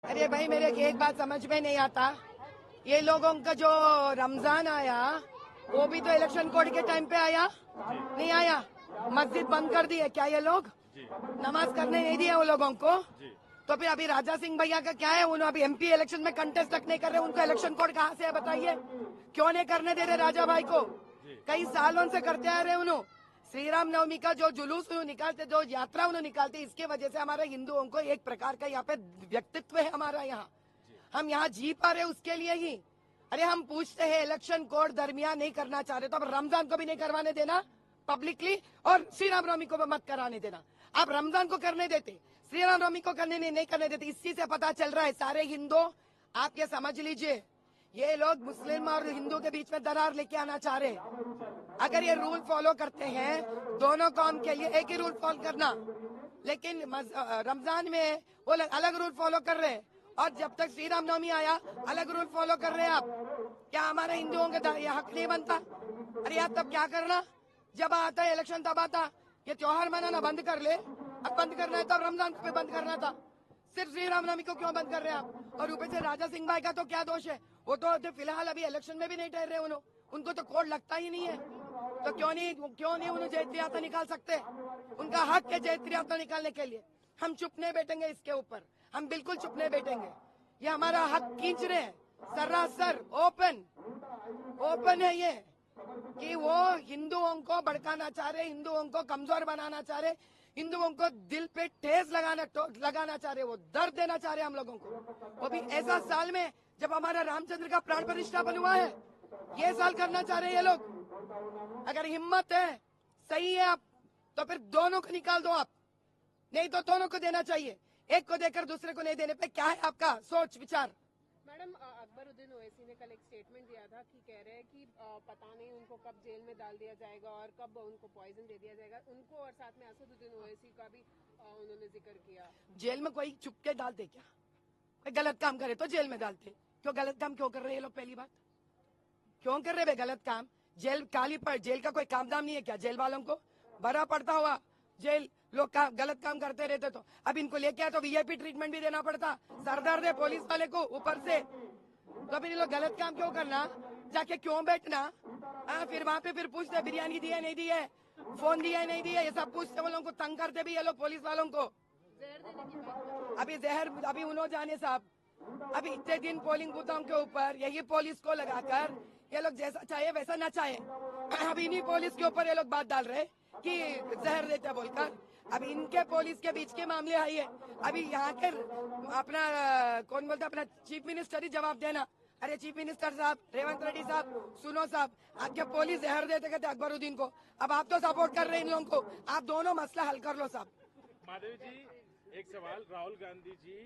अरे भाई मेरे एक बात समझ में नहीं आता, ये लोगों का जो रमजान आया वो भी तो इलेक्शन कोड के टाइम पे आया, नहीं आया? मस्जिद बंद कर दी है क्या ये लोग? नमाज करने नहीं दिया वो लोगों को। तो फिर अभी राजा सिंह भैया का क्या है, उन्होंने अभी एमपी इलेक्शन में कंटेस्ट तक नहीं कर रहे, उनको इलेक्शन कोड कहाँ से है बताइए? क्यों नहीं करने दे रहे राजा भाई को? कई सालों से करते आ रहे उन्होंने। श्री राम नवमी का जो जुलूस निकालते, जो यात्रा उन्होंने निकालते, इसके वजह से हमारे हिंदुओं को एक प्रकार का यहाँ पे व्यक्तित्व है हमारा, यहाँ हम यहाँ जी पा रहे उसके लिए ही। अरे हम पूछते हैं इलेक्शन कोड दरमियान नहीं करना चाह रहे तो अब रमजान को भी नहीं करवाने देना पब्लिकली, और श्री राम नवमी को भी मत कराने देना। आप रमजान को करने देते, श्री राम नवमी को करने नहीं करने देते। इसी से पता चल रहा है सारे हिंदू, आप ये समझ लीजिए, ये लोग मुस्लिम और हिंदू के बीच में दरार लेके आना चाह रहे हैं। अगर ये रूल फॉलो करते हैं दोनों कौम के लिए एक ही रूल फॉलो करना, लेकिन रमजान में वो अलग रूल फॉलो कर रहे हैं, और जब तक श्री राम नवमी आया अलग रूल फॉलो कर रहे हैं आप। क्या हमारे हिंदुओं का ये हक नहीं बनता? अरे यार तब क्या करना, जब आता है इलेक्शन तब आता, ये त्योहार मनाना बंद कर ले। अब बंद करना है तब रमजान पे बंद करना था, सिर्फ श्री राम नवमी को क्यों बंद कर रहे हैं आप? और ऊपर से राजा सिंह भाई का तो क्या दोष है, वो तो फिलहाल अभी इलेक्शन में भी नहीं ठहर रहे, उनको तो कोड लगता ही नहीं है। तो क्यों नहीं उन्हें जयत्री यात्रा निकाल सकते? उनका हक है जयत्री यात्रा निकालने के लिए। हम चुप नहीं बैठेंगे इसके ऊपर, हम बिल्कुल चुप नहीं बैठेंगे। ये हमारा हक खींच रहे हैं सरासर ओपन है ये, कि वो हिंदुओं को भड़काना चाह रहे, हिंदुओं को कमजोर बनाना चाह रहे, हिंदुओं को दिल पे ठेस लगाना चाह रहे, वो दर्द देना चाह रहे हम लोगों को। वो भी ऐसा साल में जब हमारा रामचंद्र का प्राण प्रतिष्ठापन हुआ है, ये साल करना चाह रहे हैं ये लोग। अगर हिम्मत है, सही है आप, तो फिर दोनों को निकाल दो आप, नहीं तो दोनों को देना चाहिए। एक को देकर दूसरे को नहीं देने पे क्या है आपका सोच विचार? मैडम अकबरुद्दीन ओवैसी ने कल एक स्टेटमेंट दिया था कि कह रहे हैं कि पता नहीं उनको कब जेल में डाल दिया जाएगा और कब उनको पॉइजन दे दिया जाएगा उनको, और साथ में असदुद्दीन ओवैसी का भी उन्होंने जिक्र किया। जेल में कोई चुप के डालते क्या? कोई गलत काम करे तो जेल में डालते, क्यों गलत काम क्यों कर रहे हैं ये लोग? पहली बात क्यों कर रहे गलत काम? जेल काली पर जेल का कोई काम दाम नहीं है क्या? जेल वालों को बड़ा पड़ता हुआ जेल, लोग गलत काम करते रहते तो अब इनको लेके आए तो वीआईपी ट्रीटमेंट भी देना पड़ता, सरदर्द है पुलिस वाले को ऊपर से। तो अभी लोग गलत काम क्यों करना, जाके क्यों बैठना? फिर वहां पे फिर पूछते बिरयानी दी है नहीं दी है, फोन दिया है नहीं दिया, ये सब पूछते, वो लोगों को तंग करते भी ये लोग पुलिस वालों को। अभी जहर अभी उन्होंने जाने साहब, अभी इतने दिन पोलिंग बूथों के ऊपर यही पुलिस को लगाकर ये लोग जैसा चाहे वैसा ना चाहे, अभी इन्हीं पुलिस के ऊपर ये लोग बात डाल रहे कि जहर देते बोलकर। अब इनके पुलिस के बीच के मामले आई है, अभी यहाँ के अपना कौन बोलता, अपना चीफ मिनिस्टर ही जवाब देना। अरे चीफ मिनिस्टर साहब, रेवंत रेड्डी साहब, सुनो साहब, आपके पुलिस जहर देते कहते अकबरुद्दीन को, अब आप तो सपोर्ट कर रहे हैं इन लोगों को, आप दोनों मसला हल कर लो साहब। माधवी जी, एक सवाल, राहुल गांधी जी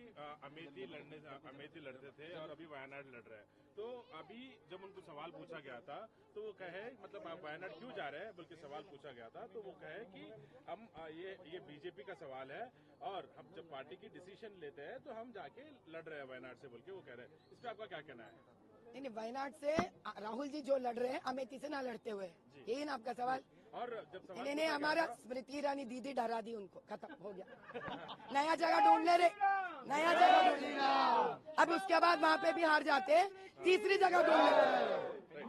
अमेठी लड़ते थे और अभी वायनाड लड़ रहे हैं, तो अभी जब उनको सवाल पूछा गया था तो वो कहे, मतलब आप वायनाड क्यों जा रहे हैं बल्कि सवाल पूछा गया था, तो वो कहे कि हम ये बीजेपी का सवाल है और हम जब पार्टी की डिसीजन लेते हैं तो हम जाके लड़ रहे हैं वायनाड से, बोल के वो कह रहे हैं। इस पर आपका क्या कहना है? नहीं, वायनाड से राहुल जी जो लड़ रहे हैं अमेठी से ना लड़ते हुए, यही ना आपका सवाल? और जब इन्होंने हमारा स्मृति ईरानी दीदी डरा दी, उनको खत्म हो गया, नया जगह ढूंढ ले रहे, नया जगह ढूंढ लेना, अब उसके बाद वहाँ पे भी हार जाते, तीसरी जगह ढूंढ ले।